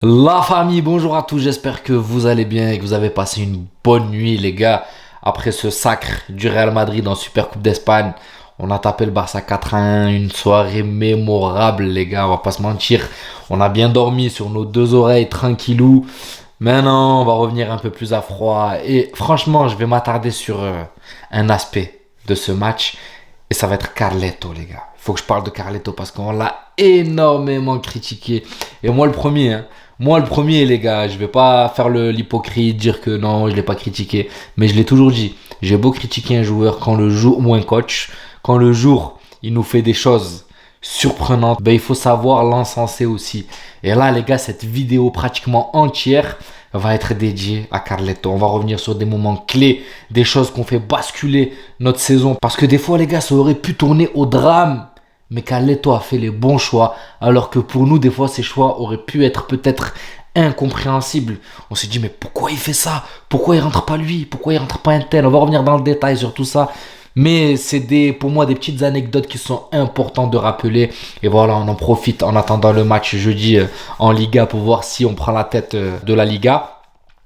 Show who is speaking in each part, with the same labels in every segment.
Speaker 1: La famille, bonjour à tous, j'espère que vous allez bien et que vous avez passé une bonne nuit les gars. Après ce sacre du Real Madrid en Super Coupe d'Espagne, on a tapé le Barça 4-1, une soirée mémorable les gars, on va pas se mentir. On a bien dormi sur nos deux oreilles tranquillou. Maintenant, on va revenir un peu plus à froid et franchement, je vais m'attarder sur un aspect de ce match et ça va être Carleto les gars. Il faut que je parle de Carleto parce qu'on l'a énormément critiqué et moi le premier hein. Moi, le premier, les gars, je vais pas faire l'hypocrite, dire que non, je l'ai pas critiqué. Mais je l'ai toujours dit. J'ai beau critiquer un joueur quand le jour, ou un coach, quand le jour, il nous fait des choses surprenantes, ben, il faut savoir l'encenser aussi. Et là, les gars, cette vidéo pratiquement entière va être dédiée à Carleto. On va revenir sur des moments clés, des choses qu'on fait basculer notre saison. Parce que des fois, les gars, ça aurait pu tourner au drame. Mais Carleto a fait les bons choix, alors que pour nous, des fois, ces choix auraient pu être peut-être incompréhensibles. On s'est dit, mais pourquoi il fait ça? Pourquoi il rentre pas lui? Pourquoi il rentre pas un tel? On va revenir dans le détail sur tout ça. Mais c'est pour moi des petites anecdotes qui sont importantes de rappeler. Et voilà, on en profite en attendant le match jeudi en Liga pour voir si on prend la tête de la Liga.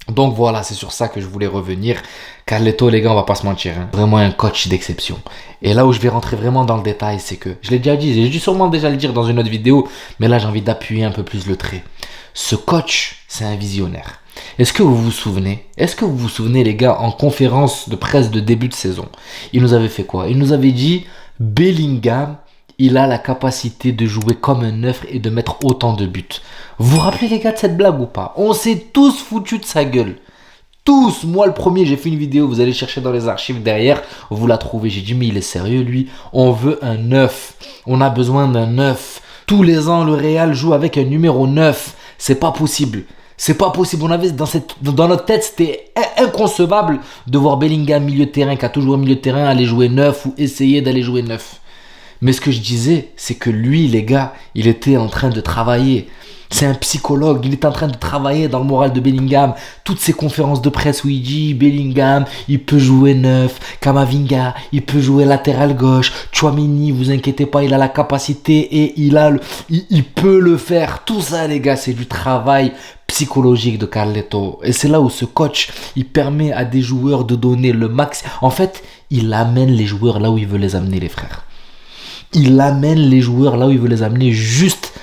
Speaker 1: Donc voilà, c'est sur ça que je voulais revenir. Carleto, les gars, on va pas se mentir, hein. Vraiment un coach d'exception. Et là où je vais rentrer vraiment dans le détail, c'est que, je l'ai déjà dit, j'ai dû sûrement déjà le dire dans une autre vidéo, mais là j'ai envie d'appuyer un peu plus le trait. Ce coach, c'est un visionnaire. Est-ce que vous vous souvenez, les gars, en conférence de presse de début de saison, il nous avait fait quoi? Il nous avait dit, Bellingham, il a la capacité de jouer comme un neuf et de mettre autant de buts. Vous vous rappelez les gars de cette blague ou pas? On s'est tous foutus de sa gueule. Tous, moi le premier, j'ai fait une vidéo, vous allez chercher dans les archives derrière, vous la trouvez. J'ai dit mais il est sérieux lui, on veut un neuf, on a besoin d'un neuf. Tous les ans le Real joue avec un numéro 9, c'est pas possible. C'est pas possible, on avait dans notre tête, c'était inconcevable de voir Bellingham milieu de terrain, qui a toujours milieu de terrain, aller jouer neuf ou essayer d'aller jouer neuf. Mais ce que je disais, c'est que lui, les gars, il était en train de travailler. C'est un psychologue, il est en train de travailler dans le moral de Bellingham. Toutes ces conférences de presse où il dit Bellingham, il peut jouer neuf, Camavinga, il peut jouer latéral gauche, Tchouaméni, vous inquiétez pas, il a la capacité et il peut le faire. Tout ça, les gars, c'est du travail psychologique de Carleto. Et c'est là où ce coach, il permet à des joueurs de donner le max. En fait, il amène les joueurs là où il veut les amener, les frères. Il amène les joueurs là où il veut les amener juste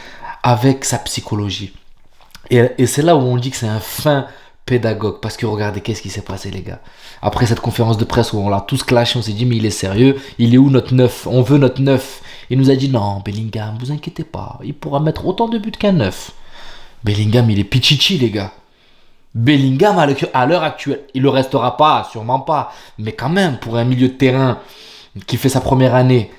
Speaker 1: avec sa psychologie. Et c'est là où on dit que c'est un fin pédagogue. Parce que regardez, qu'est-ce qui s'est passé, les gars. Après cette conférence de presse où on l'a tous clashé, on s'est dit, mais il est sérieux. Il est où notre neuf? On veut notre neuf. Il nous a dit, non, Bellingham, vous inquiétez pas. Il pourra mettre autant de buts qu'un neuf. Bellingham, il est pichichi, les gars. Bellingham, à l'heure actuelle, il ne le restera pas, sûrement pas. Mais quand même, pour un milieu de terrain qui fait sa première année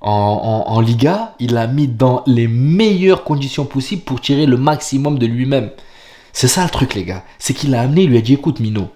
Speaker 1: en Liga, il l'a mis dans les meilleures conditions possibles pour tirer le maximum de lui-même. C'est ça le truc, les gars. C'est qu'il l'a amené, il lui a dit, écoute Mino,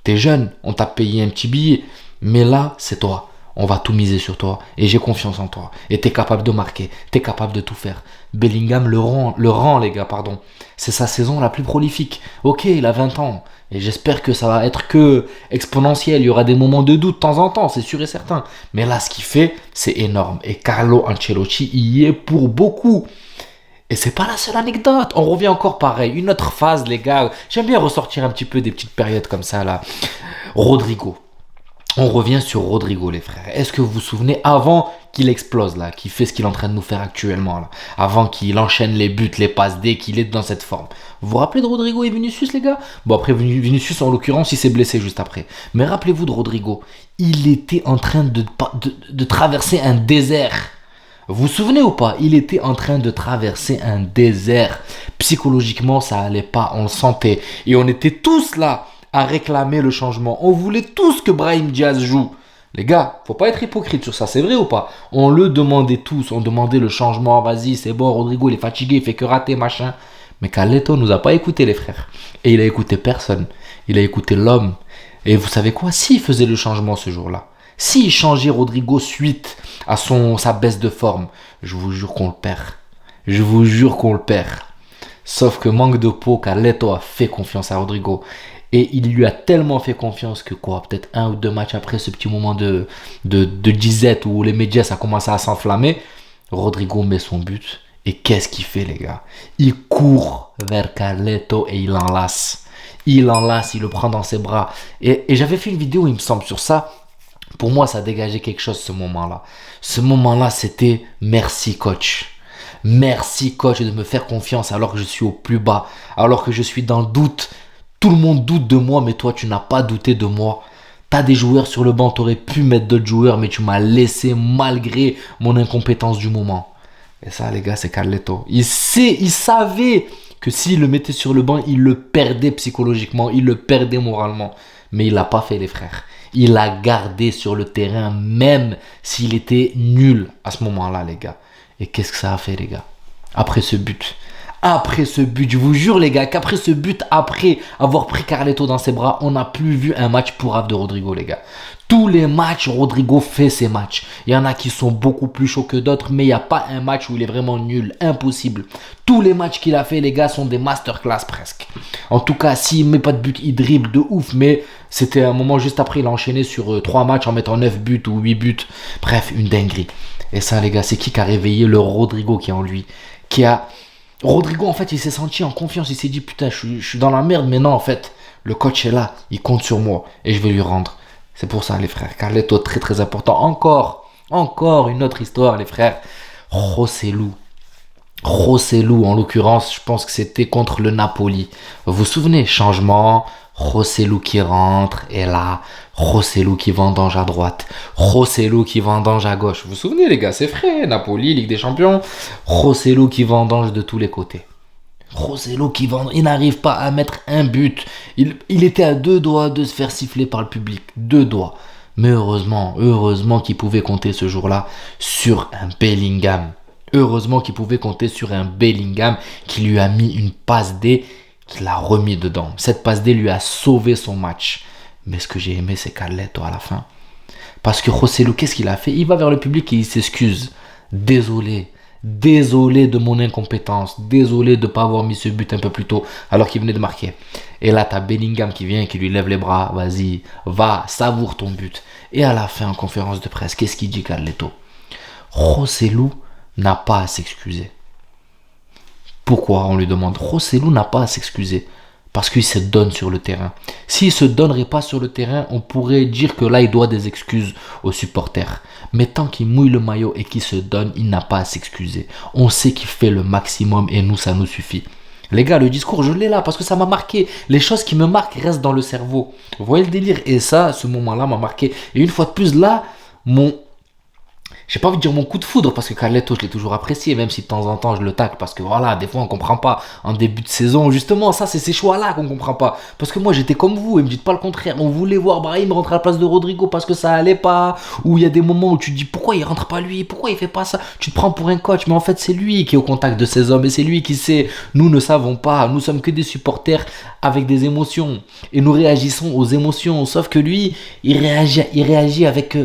Speaker 1: t'es jeune, on t'a payé un petit billet, mais là, c'est toi. On va tout miser sur toi et j'ai confiance en toi. Et t'es capable de marquer, t'es capable de tout faire. Bellingham le rend, les gars, pardon. C'est sa saison la plus prolifique. Ok, il a 20 ans. Et j'espère que ça va être que exponentiel. Il y aura des moments de doute de temps en temps, c'est sûr et certain. Mais là, ce qu'il fait, c'est énorme. Et Carlo Ancelotti y est pour beaucoup. Et c'est pas la seule anecdote. On revient encore pareil. Une autre phase, les gars. J'aime bien ressortir un petit peu des petites périodes comme ça, là. Rodrigo. On revient sur Rodrigo, les frères. Est-ce que vous vous souvenez, avant qu'il explose, là, qu'il fait ce qu'il est en train de nous faire actuellement, là, avant qu'il enchaîne les buts, les passes, dès qu'il est dans cette forme. Vous vous rappelez de Rodrigo et Vinicius, les gars? Bon, après, Vinicius, en l'occurrence, il s'est blessé juste après. Mais rappelez-vous de Rodrigo. Il était en train de traverser un désert. Vous vous souvenez ou pas? Il était en train de traverser un désert. Psychologiquement, ça allait pas, on le sentait. Et on était tous là à réclamer le changement. On voulait tous que Brahim Diaz joue. Les gars, faut pas être hypocrite sur ça, c'est vrai ou pas? On le demandait tous, on demandait le changement, vas-y, c'est bon, Rodrigo, il est fatigué, il fait que rater, machin. Mais Carleto nous a pas écouté, les frères. Et il a écouté personne. Il a écouté l'homme. Et vous savez quoi? S'il faisait le changement ce jour-là, s'il changeait Rodrigo suite à sa baisse de forme, je vous jure qu'on le perd. Je vous jure qu'on le perd. Sauf que manque de peau, Carleto a fait confiance à Rodrigo. Et il lui a tellement fait confiance que quoi, peut-être un ou deux matchs après ce petit moment de disette où les médias ça commencé à s'enflammer, Rodrigo met son but Et qu'est-ce qu'il fait, les gars? Il court vers Carleto et il l'enlace. Il l'enlace, il le prend dans ses bras. Et j'avais fait une vidéo, il me semble, sur ça. Pour moi, ça dégageait quelque chose, ce moment-là. Ce moment-là, c'était merci, coach. Merci, coach, de me faire confiance alors que je suis au plus bas, alors que je suis dans le doute. Tout le monde doute de moi, mais toi, tu n'as pas douté de moi. T'as des joueurs sur le banc, t'aurais pu mettre d'autres joueurs, mais tu m'as laissé malgré mon incompétence du moment. Et ça, les gars, c'est Carleto. Il savait que s'il le mettait sur le banc, il le perdait psychologiquement, il le perdait moralement. Mais il l'a pas fait, les frères. Il l'a gardé sur le terrain, même s'il était nul à ce moment-là, les gars. Et qu'est-ce que ça a fait, les gars? Après ce but, je vous jure, les gars, qu'après ce but, après avoir pris Carleto dans ses bras, on n'a plus vu un match pourrave de Rodrigo, les gars. Tous les matchs, Rodrigo fait ses matchs. Il y en a qui sont beaucoup plus chauds que d'autres, mais il n'y a pas un match où il est vraiment nul. Impossible. Tous les matchs qu'il a fait, les gars, sont des masterclass presque. En tout cas, s'il ne met pas de but, il dribble de ouf, mais c'était un moment juste après, il a enchaîné sur 3 matchs en mettant 9 buts ou 8 buts. Bref, une dinguerie. Et ça, les gars, c'est qui a réveillé le Rodrigo qui est en lui? Rodrigo, en fait, il s'est senti en confiance. Il s'est dit, putain, je suis dans la merde. Mais non, en fait, le coach est là. Il compte sur moi. Et je vais lui rendre. C'est pour ça, les frères. Carleto, très, très important. Encore une autre histoire, les frères. Joselu, en l'occurrence, je pense que c'était contre le Napoli. Vous vous souvenez? Changement. Joselu qui rentre. Et là, Joselu qui vendange à droite. Joselu qui vendange à gauche. Vous vous souvenez, les gars? C'est frais. Napoli, Ligue des Champions. Joselu qui vendange de tous les côtés. Joselu qui vendange. Il n'arrive pas à mettre un but. Il était à 2 doigts de se faire siffler par le public. 2 doigts. Mais heureusement qu'il pouvait compter ce jour-là sur un Bellingham. Heureusement qu'il pouvait compter sur un Bellingham qui lui a mis une passe D, qui l'a remis dedans. Cette passe D lui a sauvé son match. Mais ce que j'ai aimé, c'est Carleto à la fin. Parce que Joselu, qu'est-ce qu'il a fait? Il va vers le public et il s'excuse. Désolé de mon incompétence. Désolé de ne pas avoir mis ce but un peu plus tôt alors qu'il venait de marquer. Et là, tu as Bellingham qui vient et qui lui lève les bras. Vas-y, va, savoure ton but. Et à la fin, en conférence de presse, qu'est-ce qu'il dit, Carleto? Joselu n'a pas à s'excuser. Pourquoi, on lui demande? Joselu n'a pas à s'excuser. Parce qu'il se donne sur le terrain. S'il ne se donnerait pas sur le terrain, on pourrait dire que là, il doit des excuses aux supporters. Mais tant qu'il mouille le maillot et qu'il se donne, il n'a pas à s'excuser. On sait qu'il fait le maximum et nous, ça nous suffit. Les gars, le discours, je l'ai là parce que ça m'a marqué. Les choses qui me marquent restent dans le cerveau. Vous voyez le délire? Et ça, ce moment-là m'a marqué. Et une fois de plus, là, j'ai pas envie de dire mon coup de foudre parce que Carleto, je l'ai toujours apprécié, même si de temps en temps je le tacle parce que voilà, des fois on comprend pas en début de saison. Justement, ça, c'est ces choix-là qu'on comprend pas. Parce que moi, j'étais comme vous et me dites pas le contraire. On voulait voir Brahim rentrer à la place de Rodrigo parce que ça allait pas. Ou il y a des moments où tu te dis pourquoi il rentre pas lui, pourquoi il fait pas ça. Tu te prends pour un coach, mais en fait, c'est lui qui est au contact de ces hommes et c'est lui qui sait. Nous ne savons pas. Nous sommes que des supporters avec des émotions et nous réagissons aux émotions. Sauf que lui, il réagit avec.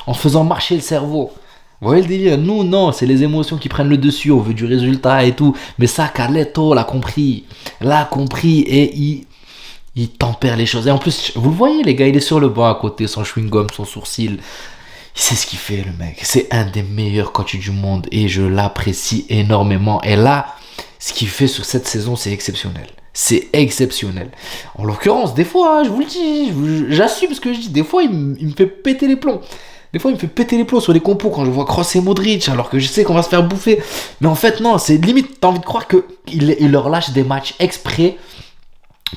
Speaker 1: En faisant marcher le cerveau. Vous voyez le délire? Nous, non, c'est les émotions qui prennent le dessus, on veut du résultat et tout. Mais ça, Carleto l'a compris. Et il tempère les choses. Et en plus, vous le voyez, les gars, il est sur le banc à côté, son chewing-gum, son sourcil. Il sait ce qu'il fait, le mec. C'est un des meilleurs coachs du monde et je l'apprécie énormément. Et là, ce qu'il fait sur cette saison, c'est exceptionnel. C'est exceptionnel. En l'occurrence, des fois, je vous le dis, j'assume ce que je dis. Des fois, il me fait péter les plombs. Des fois, il me fait péter les plombs sur les compos quand je vois Kroos et Modric, alors que je sais qu'on va se faire bouffer. Mais en fait, non, c'est limite, t'as envie de croire qu'il leur lâche des matchs exprès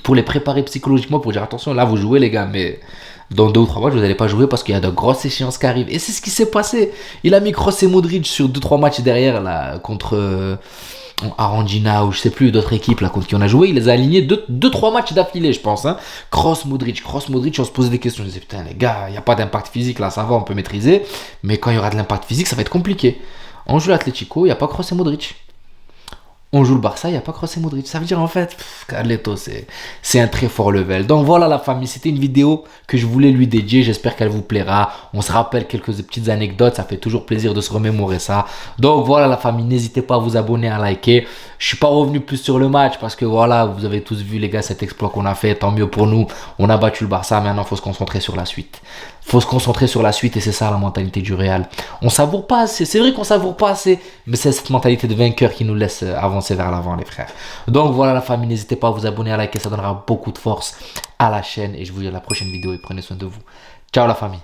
Speaker 1: pour les préparer psychologiquement, pour dire attention, là, vous jouez, les gars, mais dans 2 ou 3 matchs, vous n'allez pas jouer parce qu'il y a de grosses échéances qui arrivent. Et c'est ce qui s'est passé. Il a mis Kroos et Modric sur 2-3 matchs derrière, là, contre Arandina ou je sais plus, d'autres équipes là, contre qui on a joué. Il les a alignés 2-3 matchs d'affilée, je pense. Hein. Kroos, Modric, on se posait des questions. Je disais, putain, les gars, il n'y a pas d'impact physique là, ça va, on peut maîtriser. Mais quand il y aura de l'impact physique, ça va être compliqué. On joue l'Atlético, il n'y a pas Kroos et Modric. On joue le Barça, il n'y a pas Kroos et Modric. Ça veut dire en fait, Carleto, c'est un très fort level. Donc voilà la famille, c'était une vidéo que je voulais lui dédier. J'espère qu'elle vous plaira. On se rappelle quelques petites anecdotes. Ça fait toujours plaisir de se remémorer ça. Donc voilà la famille, n'hésitez pas à vous abonner, à liker. Je suis pas revenu plus sur le match parce que voilà, vous avez tous vu les gars cet exploit qu'on a fait, tant mieux pour nous. On a battu le Barça, maintenant faut se concentrer sur la suite. Faut se concentrer sur la suite et c'est ça la mentalité du Real. On savoure pas assez, c'est vrai qu'on savoure pas assez, mais c'est cette mentalité de vainqueur qui nous laisse avancer vers l'avant les frères. Donc voilà la famille, n'hésitez pas à vous abonner, à liker, ça donnera beaucoup de force à la chaîne et je vous dis à la prochaine vidéo et prenez soin de vous. Ciao la famille.